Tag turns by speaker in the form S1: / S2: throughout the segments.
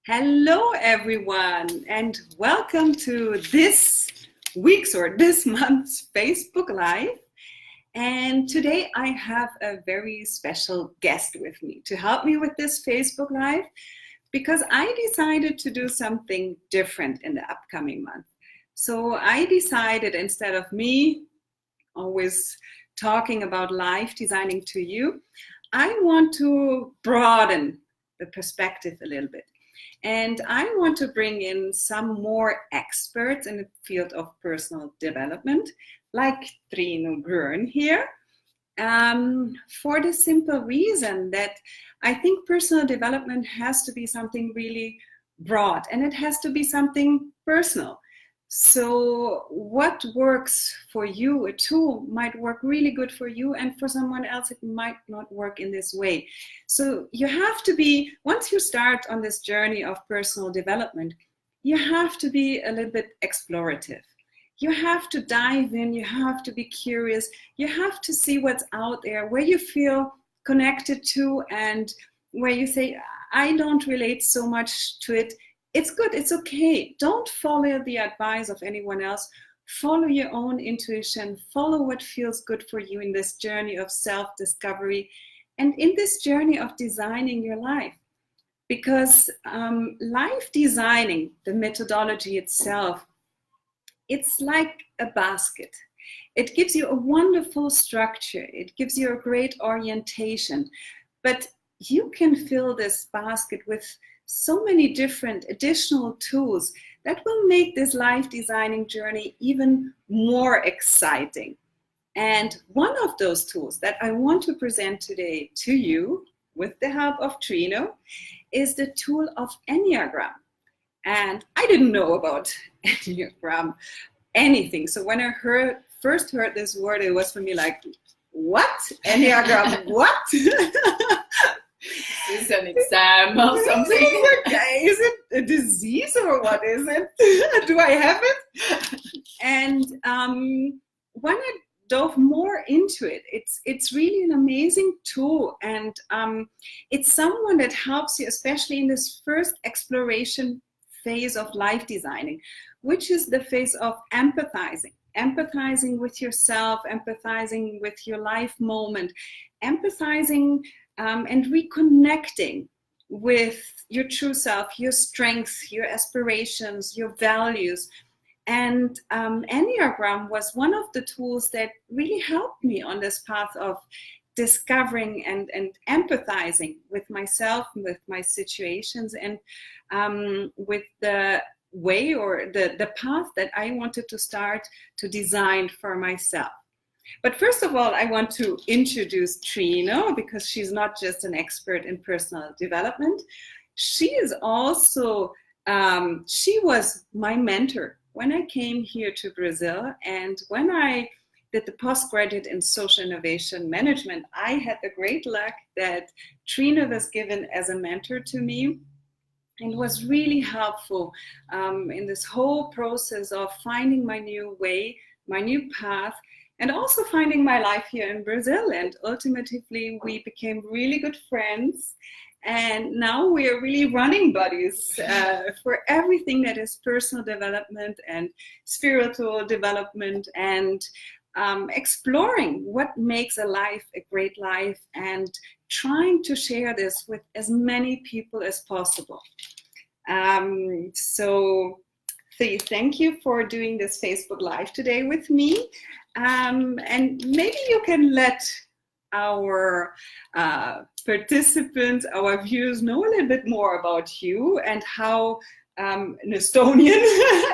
S1: Hello, everyone, and welcome to this week's or this month's Facebook Live. And today I have a very special guest with me to help me with this Facebook Live because I decided to do something different in the upcoming month. So I decided, instead of me always talking about life designing to you, I want to broaden the perspective a little bit. And I want to bring in some more experts in the field of personal development, like Triinu Groon here, for the simple reason that I think personal development has to be something really broad, and it has to be something personal. So what works for you, a tool might work really good for you, and for someone else it might not work in this way. So you have to be, once you start on this journey of personal development, you have to be a little bit explorative. You have to dive in, you have to be curious, you have to see what's out there, where you feel connected to, and where you say, I don't relate so much to it. It's good, it's okay. Don't follow the advice of anyone else. Follow your own intuition. Follow what feels good for you in this journey of self-discovery and in this journey of designing your life. Because life designing, the methodology itself, it's like a basket. It gives you a wonderful structure. It gives you a great orientation. But you can fill this basket with so many different additional tools that will make this life designing journey even more exciting. And one of those tools that I want to present today to you with the help of Triinu is the tool of Enneagram. And I didn't know about Enneagram anything. So when I first heard this word, it was for me like, what? Enneagram, what?
S2: Is an exam or something?
S1: Is it a disease or what is it? Do I have it? And when I dove more into it, it's really an amazing tool, and it's someone that helps you, especially in this first exploration phase of life designing, which is the phase of empathizing with yourself, empathizing with your life moment, empathizing and reconnecting with your true self, your strengths, your aspirations, your values. And Enneagram was one of the tools that really helped me on this path of discovering and empathizing with myself, with my situations, and with the way or the path that I wanted to start to design for myself. But first of all, I want to introduce Triinu, because she's not just an expert in personal development. She is also, she was my mentor when I came here to Brazil. And when I did the postgraduate in social innovation management, I had the great luck that Triinu was given as a mentor to me and was really helpful in this whole process of finding my new way, my new path, and also finding my life here in Brazil. And ultimately, we became really good friends. And now we are really running buddies for everything that is personal development and spiritual development, and exploring what makes a life a great life, and trying to share this with as many people as possible. So thank you for doing this Facebook Live today with me. And maybe you can let our participants, our viewers, know a little bit more about you and how an Estonian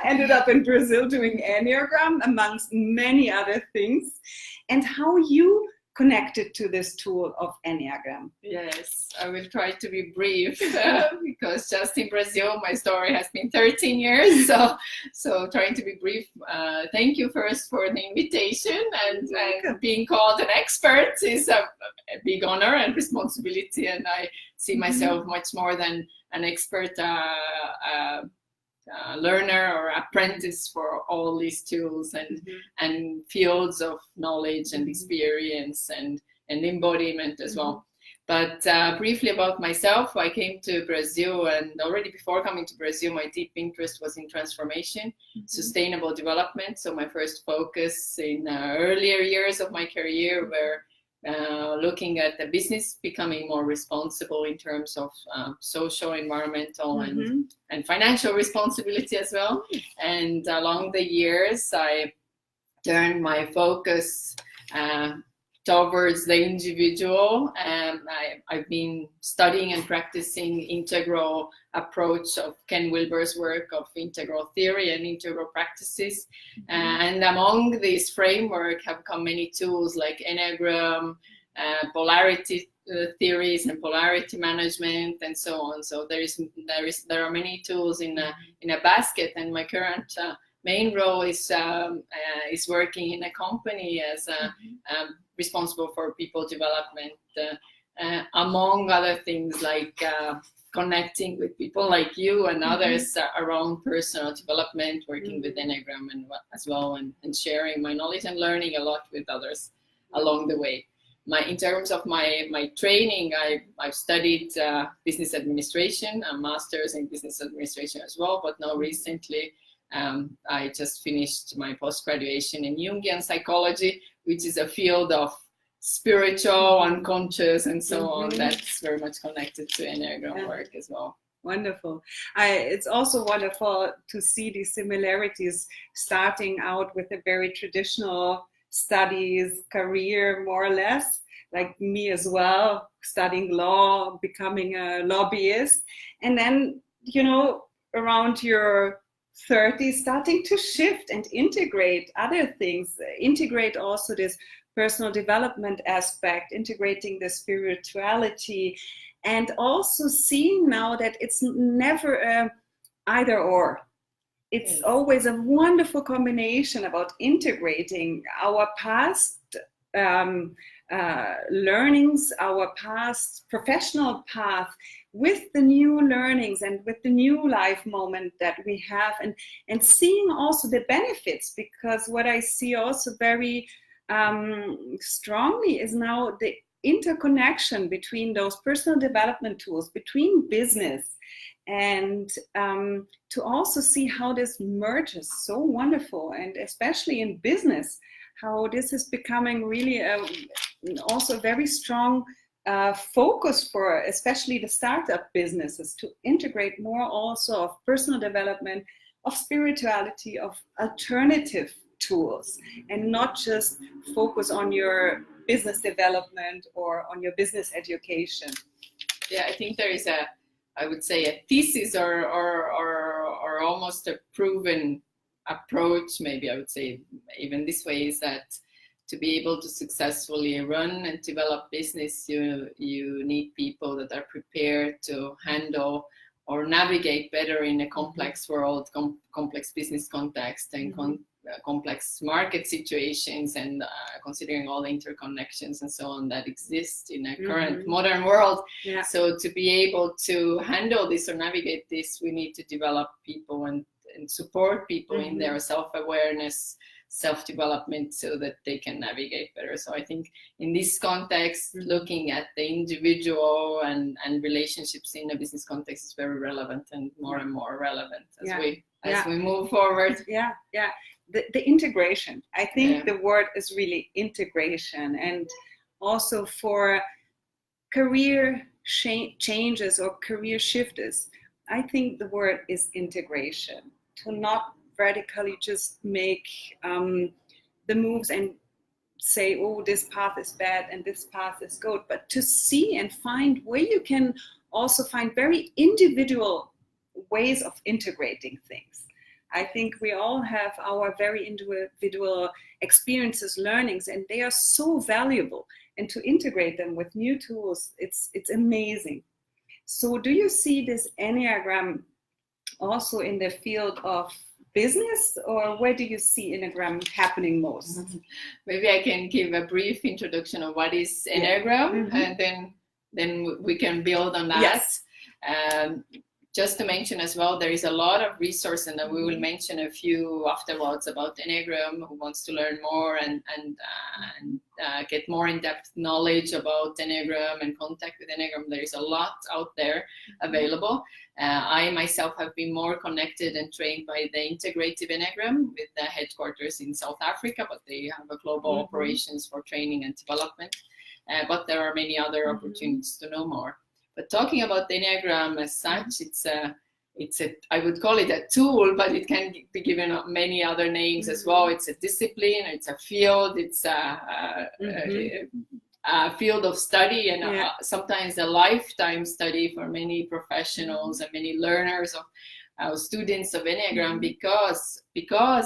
S1: ended up in Brazil doing Enneagram, amongst many other things, and how you connected to this tool of Enneagram.
S2: Yes, I will try to be brief because just in Brazil, my story has been 13 years. So trying to be brief. Thank you first for the invitation, and being called an expert is a big honor and responsibility. And I see myself much more than an expert, learner or apprentice for all these tools and fields of knowledge and experience and embodiment as well. But briefly about myself, I came to Brazil, and already before coming to Brazil, my deep interest was in transformation, sustainable development. So my first focus in earlier years of my career were looking at the business becoming more responsible in terms of social, environmental, and financial responsibility as well. And along the years, I turned my focus towards the individual. I've been studying and practicing integral approach of Ken Wilber's work of integral theory and integral practices. And among this framework have come many tools like Enneagram, polarity theories and polarity management and so on. So there are many tools in a basket, and my current main role is working in a company as responsible for people development, among other things like connecting with people like you and others around personal development, working with Enneagram and as well, and sharing my knowledge and learning a lot with others along the way. In terms of my training, I've studied business administration, a master's in business administration as well, but now recently I just finished my post-graduation in Jungian psychology, which is a field of spiritual, unconscious, and so on. That's very much connected to Enneagram work as well.
S1: Wonderful. It's also wonderful to see these similarities, starting out with a very traditional studies, career, more or less, like me as well, studying law, becoming a lobbyist, and then, around your 30s, starting to shift and integrate other things, integrate also this personal development aspect, integrating the spirituality, and also seeing now that it's never a either or. It's always a wonderful combination about integrating our past learnings, our past professional path with the new learnings and with the new life moment that we have, and seeing also the benefits, because what I see also very strongly is now the interconnection between those personal development tools, between business, and to also see how this merges so wonderful, and especially in business, how this is becoming really also a very strong focus for especially the startup businesses, to integrate more also of personal development, of spirituality, of alternative tools, and not just focus on your business development or on your business education.
S2: Yeah, I think there is I would say a thesis or almost a proven approach, maybe I would say even this way, is that to be able to successfully run and develop business, you need people that are prepared to handle or navigate better in a complex world, complex business context, and complex market situations, and considering all the interconnections and so on that exist in a current modern world. Yeah. So to be able to handle this or navigate this, we need to develop people and support people in their self-awareness, self-development, so that they can navigate better. So I think in this context, looking at the individual and relationships in a business context is very relevant, and more relevant as we move forward.
S1: Yeah. The integration. I think the word is really integration, and also for career changes or career shifters, I think the word is integration. To not radically just make the moves and say, oh, this path is bad and this path is good, but to see and find where you can also find very individual ways of integrating things. I think we all have our very individual experiences, learnings, and they are so valuable. And to integrate them with new tools, it's amazing. So do you see this Enneagram also in the field of business, or where do you see Enneagram happening most?
S2: Maybe I can give a brief introduction of what is Enneagram, and then we can build on that. Yes. just to mention as well, there is a lot of resource, and we will mention a few afterwards about Enneagram, who wants to learn more and get more in-depth knowledge about Enneagram and contact with Enneagram. There is a lot out there available. I myself have been more connected and trained by the Integrative Enneagram with the headquarters in South Africa, but they have a global operations for training and development. But there are many other opportunities to know more. But talking about the Enneagram as such, it's a I would call it a tool, but it can be given many other names as well. It's a discipline, it's a field, it's a field of study, and sometimes a lifetime study for many professionals and many learners of students of Enneagram, because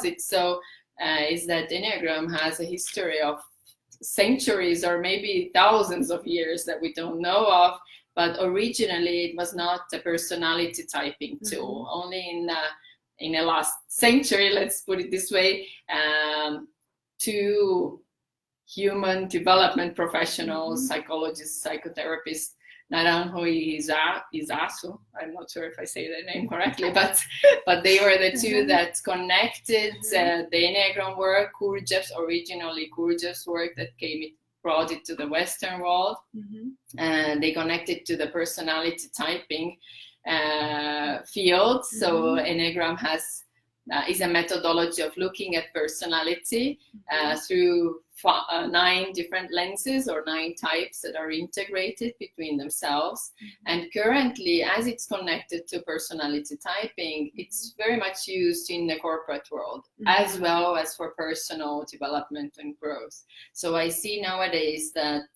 S2: it's so is that Enneagram has a history of centuries or maybe thousands of years that we don't know of. But originally, it was not a personality typing tool. Only in the last century, let's put it this way, two human development professionals, psychologists, psychotherapists, Naranjo Izasu, I'm not sure if I say the name correctly, but they were the two that connected the Enneagram work, originally Gurdjieff's work that brought it to the Western world, and they connected to the personality typing field. So Enneagram is a methodology of looking at personality through 9 different lenses or 9 types that are integrated between themselves. And currently, as it's connected to personality typing, it's very much used in the corporate world as well as for personal development and growth. So I see nowadays that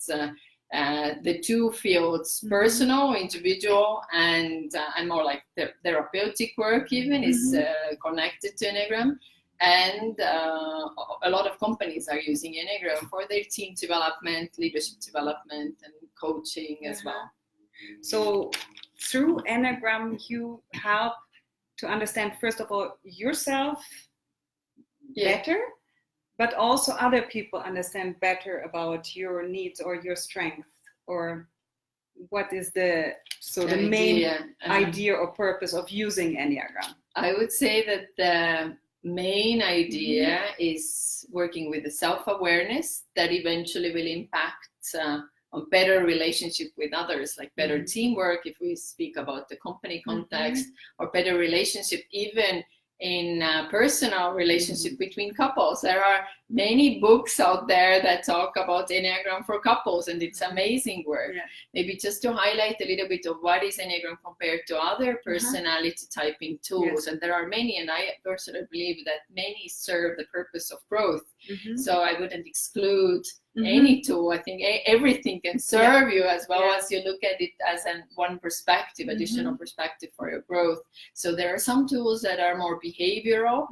S2: the two fields, personal, individual, and more like the therapeutic work even, is connected to Enneagram. And a lot of companies are using Enneagram for their team development, leadership development, and coaching as well.
S1: So through Enneagram, you help to understand, first of all, yourself better, but also other people understand better about your needs or your strength, or what is the main idea or purpose of using Enneagram?
S2: I would say that the main idea is working with the self-awareness that eventually will impact on better relationship with others, like better teamwork if we speak about the company context, or better relationship even in personal relationship between couples. There are many books out there that talk about Enneagram for couples, and it's amazing work. Maybe just to highlight a little bit of what is Enneagram compared to other personality typing tools, and there are many, and I personally believe that many serve the purpose of growth. So I wouldn't exclude any tool. I think everything can serve you, as well as you look at it as one perspective, additional perspective for your growth. So there are some tools that are more behavioral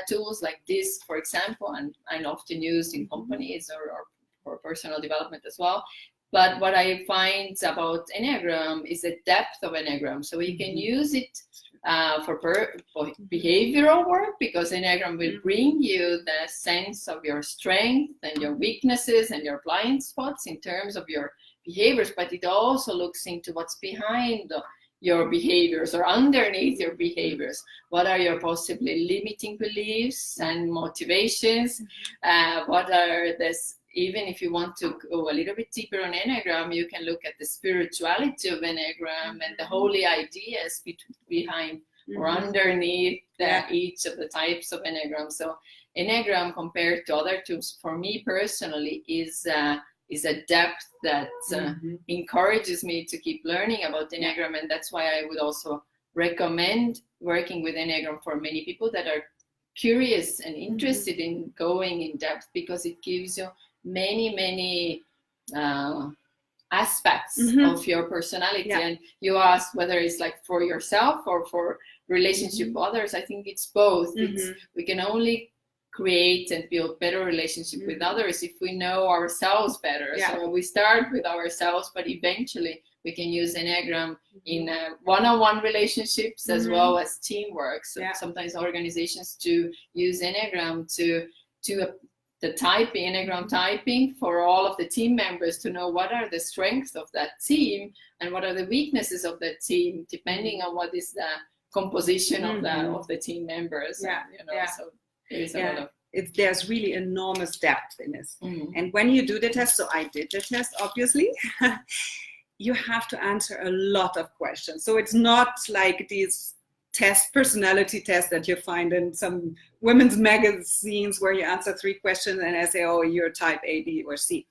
S2: tools, like this, for example, and often used in companies or for personal development as well. But what I find about Enneagram is the depth of Enneagram. So you can use it for behavioral work, because Enneagram will bring you the sense of your strength and your weaknesses and your blind spots in terms of your behaviors, but it also looks into what's behind your behaviors or underneath your behaviors. What are your possibly limiting beliefs and motivations? What are this? Even if you want to go a little bit deeper on Enneagram, you can look at the spirituality of Enneagram and the holy ideas behind or underneath each of the types of Enneagram. So Enneagram, compared to other tools, for me personally, is a depth that encourages me to keep learning about Enneagram. And that's why I would also recommend working with Enneagram for many people that are curious and interested in going in depth, because it gives you many aspects of your personality. And you asked whether it's like for yourself or for relationship with others. I think it's both. We can only create and build better relationship with others if we know ourselves better. So we start with ourselves, but eventually we can use Enneagram in one-on-one relationships as well as teamwork. So sometimes organizations to use Enneagram to the Enneagram typing for all of the team members to know what are the strengths of that team and what are the weaknesses of that team, depending on what is the composition of the team members.
S1: Yeah.
S2: So there is a lot of
S1: there's really enormous depth in this. And when you do the test, so I did the test, obviously, you have to answer a lot of questions. So it's not like these personality tests that you find in some women's magazines where you answer 3 questions and I say, oh, you're type A, B, or C.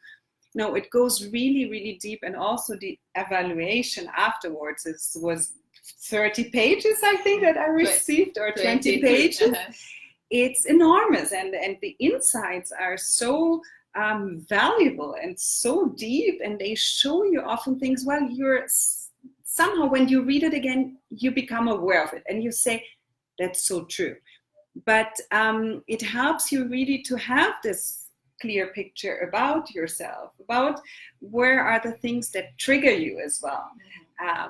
S1: No, it goes really, really deep. And also the evaluation afterwards was 30 pages, I think, that I received, or 20 pages. It's enormous, and the insights are so valuable and so deep, and they show you often things. Well, you're somehow, when you read it again, you become aware of it, and you say, "That's so true." But it helps you really to have this clear picture about yourself, about where are the things that trigger you as well.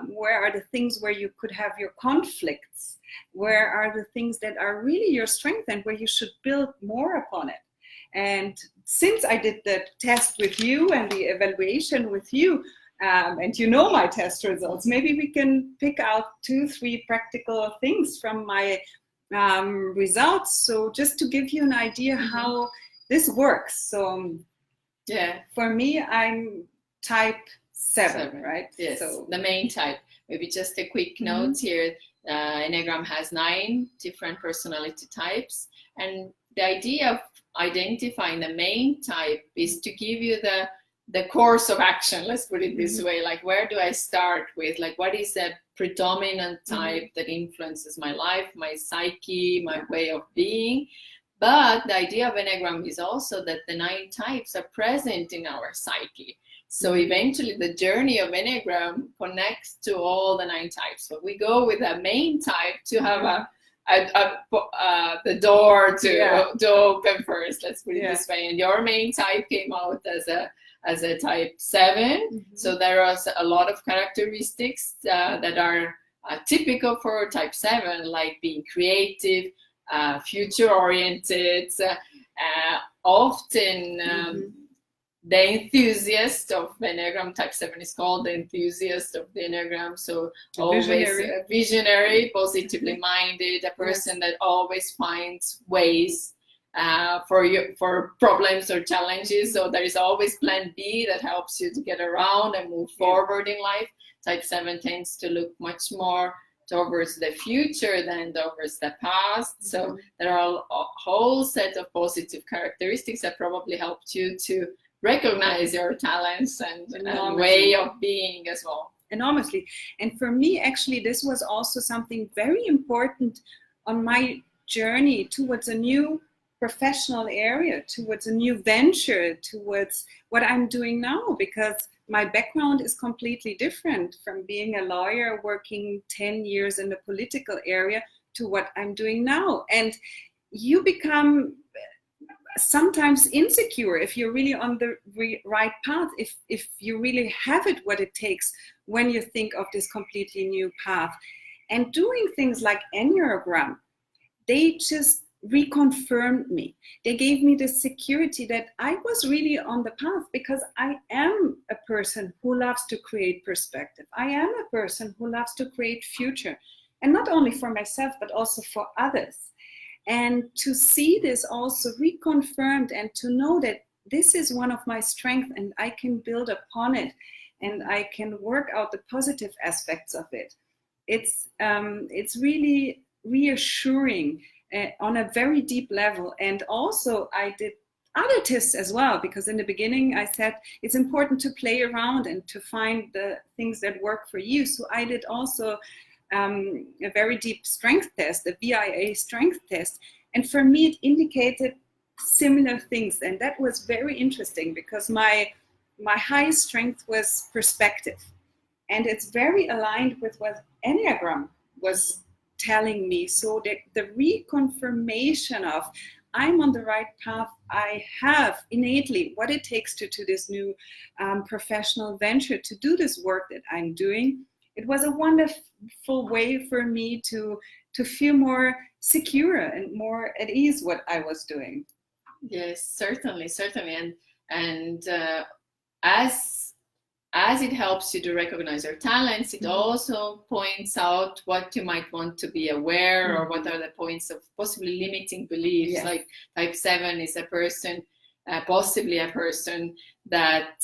S1: Where are the things where you could have your conflicts? Where are the things that are really your strength and where you should build more upon it? And since I did the test with you and the evaluation with you, and you know my test results, maybe we can pick out 2-3 practical things from my results. So just to give you an idea how this works. So for me, I'm type 7, right?
S2: Yes,
S1: so
S2: the main type. Maybe just a quick note here. Enneagram has 9 different personality types, and the idea of identifying the main type is to give you the course of action. Let's put it this way: like, where do I start with? Like, what is the predominant type that influences my life, my psyche, my way of being? But the idea of Enneagram is also that the 9 types are present in our psyche. So eventually the journey of Enneagram connects to all the 9 types. So we go with a main type to have the door to open first, let's put it this way. And your main type came out as a type 7. So there are a lot of characteristics that are typical for type 7, like being creative, future oriented, often the enthusiast of the Enneagram. Type 7 is called the enthusiast of the Enneagram. So always visionary, positively minded, a person that always finds ways for problems or challenges. So there is always plan B that helps you to get around and move forward in life. Type 7 tends to look much more towards the future than towards the past. So there are a whole set of positive characteristics that probably helped you to recognize your talents and way of being as well.
S1: Enormously. And for me, actually, this was also something very important on my journey towards a new professional area, towards a new venture, towards what I'm doing now, because my background is completely different from being a lawyer working 10 years in the political area to what I'm doing now. And you become sometimes insecure if you're really on the right path, if you really have it what it takes when you think of this completely new path. And doing things like Enneagram, they just reconfirmed me. They gave me the security that I was really on the path, because I am a person who loves to create perspective. I am a person who loves to create future, and not only for myself but also for others. And to see this also reconfirmed and to know that this is one of my strengths and I can build upon it and I can work out the positive aspects of it. It's really reassuring on a very deep level. And also I did other tests as well, because in the beginning I said it's important to play around and to find the things that work for you. So I did also a very deep strength test, the VIA strength test. And for me, it indicated similar things. And that was very interesting, because my highest strength was perspective. And it's very aligned with what Enneagram was telling me. So that the reconfirmation of I'm on the right path, I have innately what it takes to this new professional venture, to do this work that I'm doing. It was a wonderful way for me to feel more secure and more at ease what I was doing.
S2: Yes, certainly, and as it helps you to recognize your talents, it also points out what you might want to be aware, or what are the points of possibly limiting beliefs.
S1: Yes.
S2: Like type 7 is a person, possibly a person that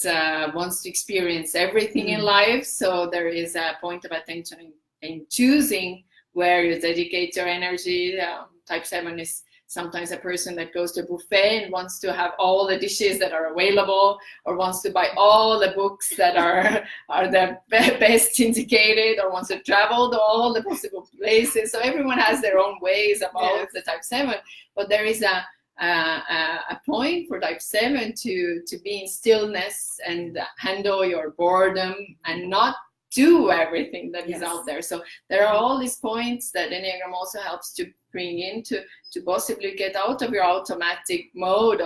S2: wants to experience everything in life. So there is a point of attention in choosing where you dedicate your energy. Type 7 is sometimes a person that goes to a buffet and wants to have all the dishes that are available, or wants to buy all the books that are the best indicated, or wants to travel to all the possible places. So everyone has their own ways about the type 7, but there is a point for type 7 to be in stillness and handle your boredom and not do everything that is out there. So there are all these points that Enneagram also helps to bring in to possibly get out of your automatic mode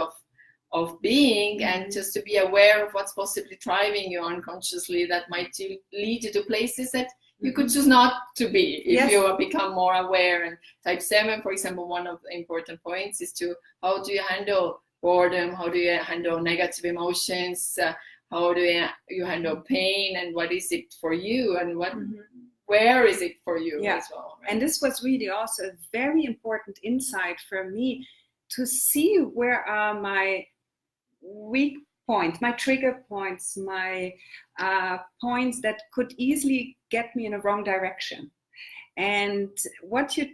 S2: of being, and just to be aware of what's possibly driving you unconsciously that might lead you to places that you could choose not to be if you become more aware. And type 7, for example, one of the important points is to how do you handle boredom, how do you handle negative emotions, how do you handle pain, and what is it for you, and what where is it for you as well, right?
S1: And this was really also a very important insight for me, to see where are my weak points, my trigger points, my points that could easily get me in a wrong direction. And what you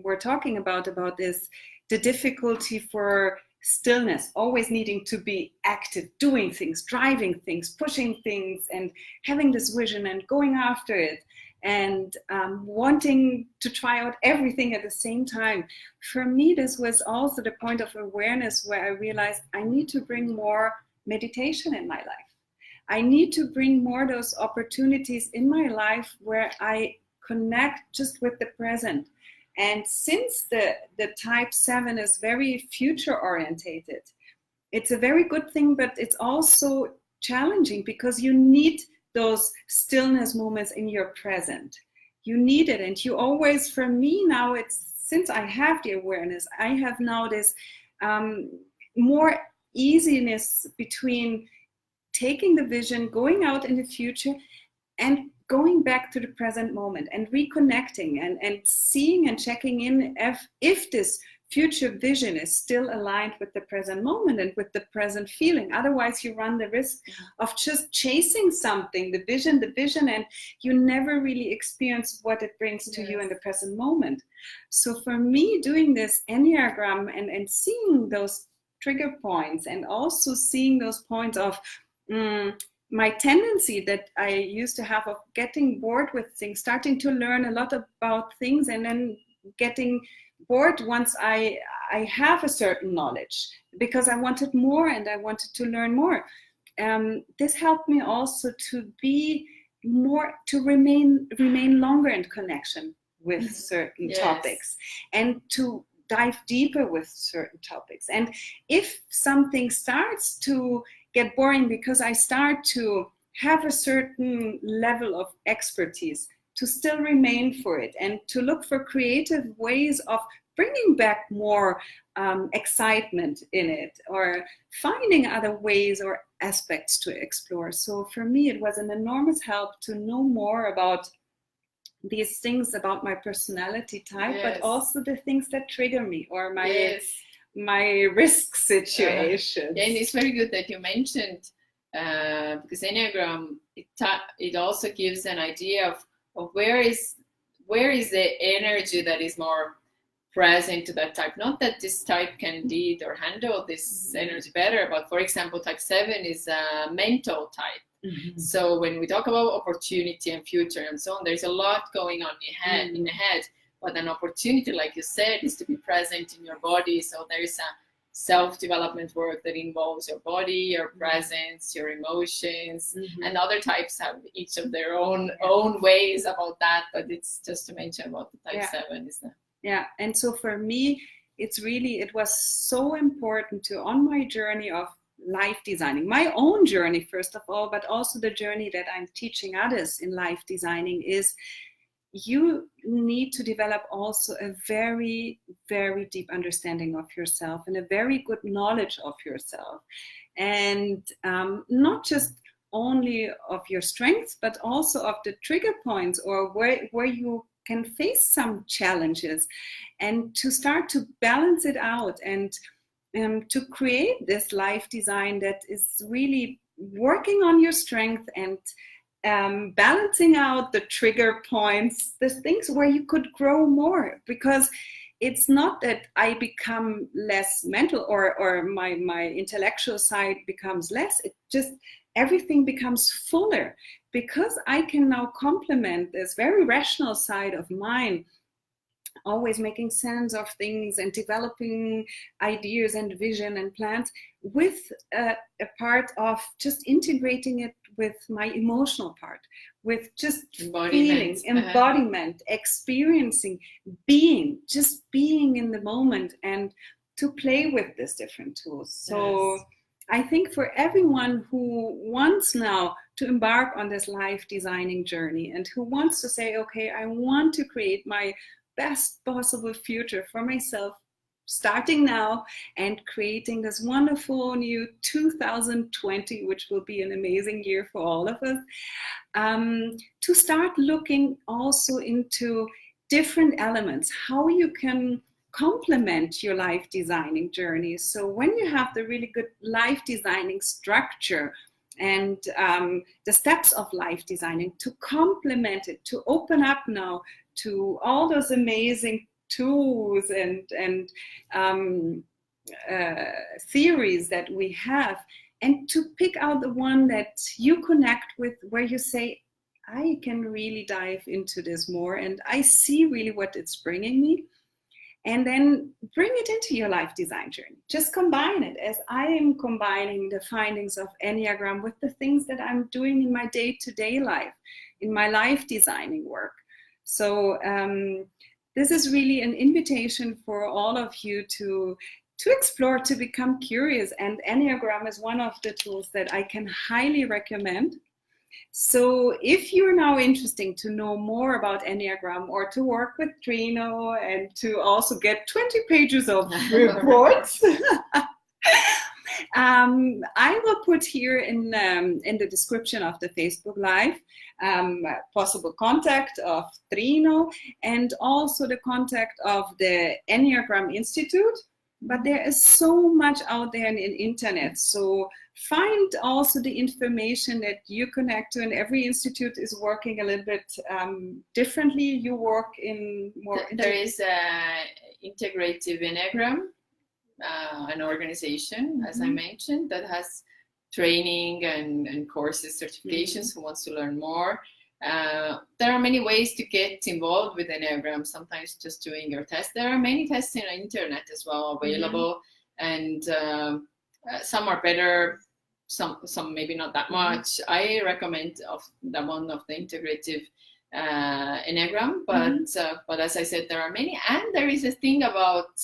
S1: were talking about is the difficulty for stillness, always needing to be active, doing things, driving things, pushing things, and having this vision and going after it, and wanting to try out everything at the same time. For me, this was also the point of awareness where I realized I need to bring more meditation in my life. I need to bring more those opportunities in my life where I connect just with the present. And since the type 7 is very future orientated, it's a very good thing, but it's also challenging, because you need those stillness moments in your present. You need it. And you always, for me now, it's since I have the awareness, I have now this more easiness between taking the vision, going out in the future, and going back to the present moment and reconnecting and seeing and checking in if this future vision is still aligned with the present moment and with the present feeling. Otherwise, you run the risk of just chasing something, the vision, and you never really experience what it brings to you in the present moment. So for me, doing this Enneagram and seeing those trigger points, and also seeing those points of my tendency that I used to have of getting bored with things, starting to learn a lot about things, and then getting bored once I have a certain knowledge, because I wanted more and I wanted to learn more. This helped me also to be more, to remain longer in connection with certain topics, and to dive deeper with certain topics. And if something starts to get boring because I start to have a certain level of expertise, to still remain for it and to look for creative ways of bringing back more excitement in it, or finding other ways or aspects to explore. So for me, it was an enormous help to know more about these things about my personality type, but also the things that trigger me, or my risk situation.
S2: And it's very good that you mentioned, because Enneagram, it also gives an idea of where is the energy that is more present to that type. Not that this type can lead or handle this energy better, but for example, type 7 is a mental type. So when we talk about opportunity and future and so on, there's a lot going on in the head. But an opportunity, like you said, is to be present in your body. So there's a self-development work that involves your body, your presence, your emotions, and other types have each of their own ways about that. But it's just to mention about the type 7, isn't it?
S1: Yeah, and so for me, it was so important to, on my journey of life designing, my own journey first of all, but also the journey that I'm teaching others in life designing, is you need to develop also a very, very deep understanding of yourself and a very good knowledge of yourself. And not just only of your strengths, but also of the trigger points, or where you can face some challenges, and to start to balance it out, and to create this life design that is really working on your strength and balancing out the trigger points, the things where you could grow more. Because it's not that I become less mental, or my intellectual side becomes less. It just, everything becomes fuller, because I can now complement this very rational side of mine, always making sense of things and developing ideas and vision and plans, with a part of just integrating it with my emotional part, with just feelings, embodiment, experiencing, just being in the moment, and to play with these different tools. So yes. I think for everyone who wants now to embark on this life designing journey, and who wants to say, okay, I want to create my best possible future for myself, starting now and creating this wonderful new 2020, which will be an amazing year for all of us, to start looking also into different elements, how you can complement your life designing journey. So when you have the really good life designing structure and the steps of life designing, to complement it, to open up now to all those amazing tools and theories that we have, and to pick out the one that you connect with, where you say, I can really dive into this more, and I see really what it's bringing me. And then bring it into your life design journey. Just combine it, as I am combining the findings of Enneagram with the things that I'm doing in my day-to-day life, in my life designing work. So this is really an invitation for all of you to explore, to become curious. And Enneagram is one of the tools that I can highly recommend. So if you're now interested to know more about Enneagram, or to work with Triinu, and to also get 20 pages of reports, I will put here in the description of the Facebook Live possible contact of Triinu, and also the contact of the Enneagram Institute. But there is so much out there in the internet. So find also the information that you connect to, and every institute is working a little bit differently. You work in more...
S2: There is Integrative Enneagram, an organization, as I mentioned, that has training and courses, certifications, who wants to learn more. There are many ways to get involved with Enneagram, sometimes just doing your test. There are many tests on the internet as well available, and some are better, some maybe not that much. I recommend of the one of the Integrative Enneagram, but as I said, there are many, and there is a thing about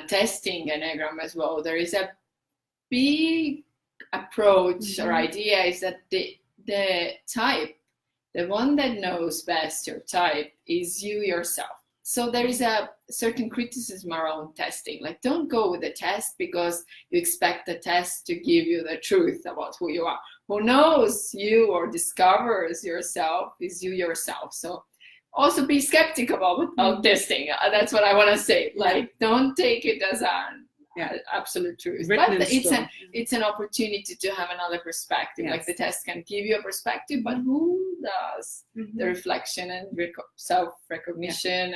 S2: testing Enneagram as well. There is a big approach or idea is that the type, the one that knows best your type, is you yourself. So there is a certain criticism around testing. Like, don't go with the test because you expect the test to give you the truth about who you are. Who knows you or discovers yourself is you yourself. So also be skeptical about testing. That's what I want to say. Like, don't take it as an absolute truth. But it's an opportunity to have another perspective. Yes. Like, the test can give you a perspective, but who does the reflection and self-recognition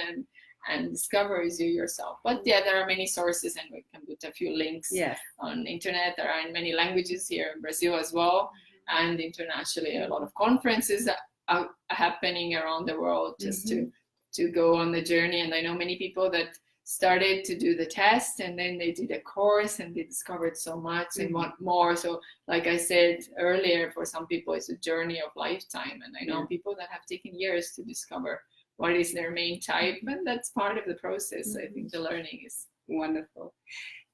S2: and discovers you yourself? But there are many sources, and we can put a few links on the internet. There are in many languages here in Brazil as well, and internationally a lot of conferences are happening around the world just to go on the journey. And I know many people that started to do the test, and then they did a course and they discovered so much and want more. So like I said earlier, for some people it's a journey of lifetime, and I know people that have taken years to discover what is their main type, and that's part of the process. I think the learning is
S1: wonderful.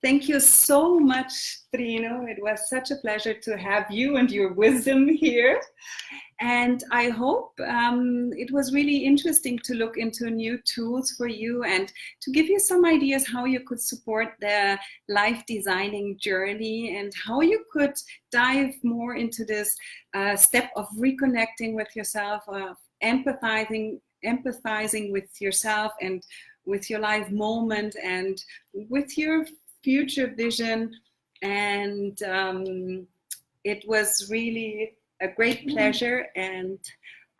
S1: Thank you so much, Triinu. It was such a pleasure to have you and your wisdom here. And I hope it was really interesting to look into new tools for you and to give you some ideas how you could support the life designing journey and how you could dive more into this step of reconnecting with yourself, of empathizing with yourself and with your life moment and with your future vision. And it was really a great pleasure, and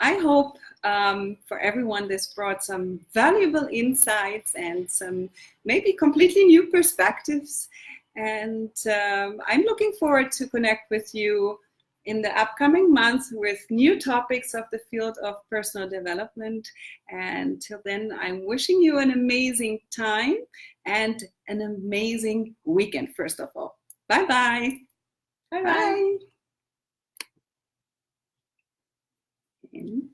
S1: I hope for everyone this brought some valuable insights and some maybe completely new perspectives. And I'm looking forward to connect with you in the upcoming months with new topics of the field of personal development. And till then, I'm wishing you an amazing time and an amazing weekend, first of all. Bye-bye.
S2: Bye-bye.
S1: Bye.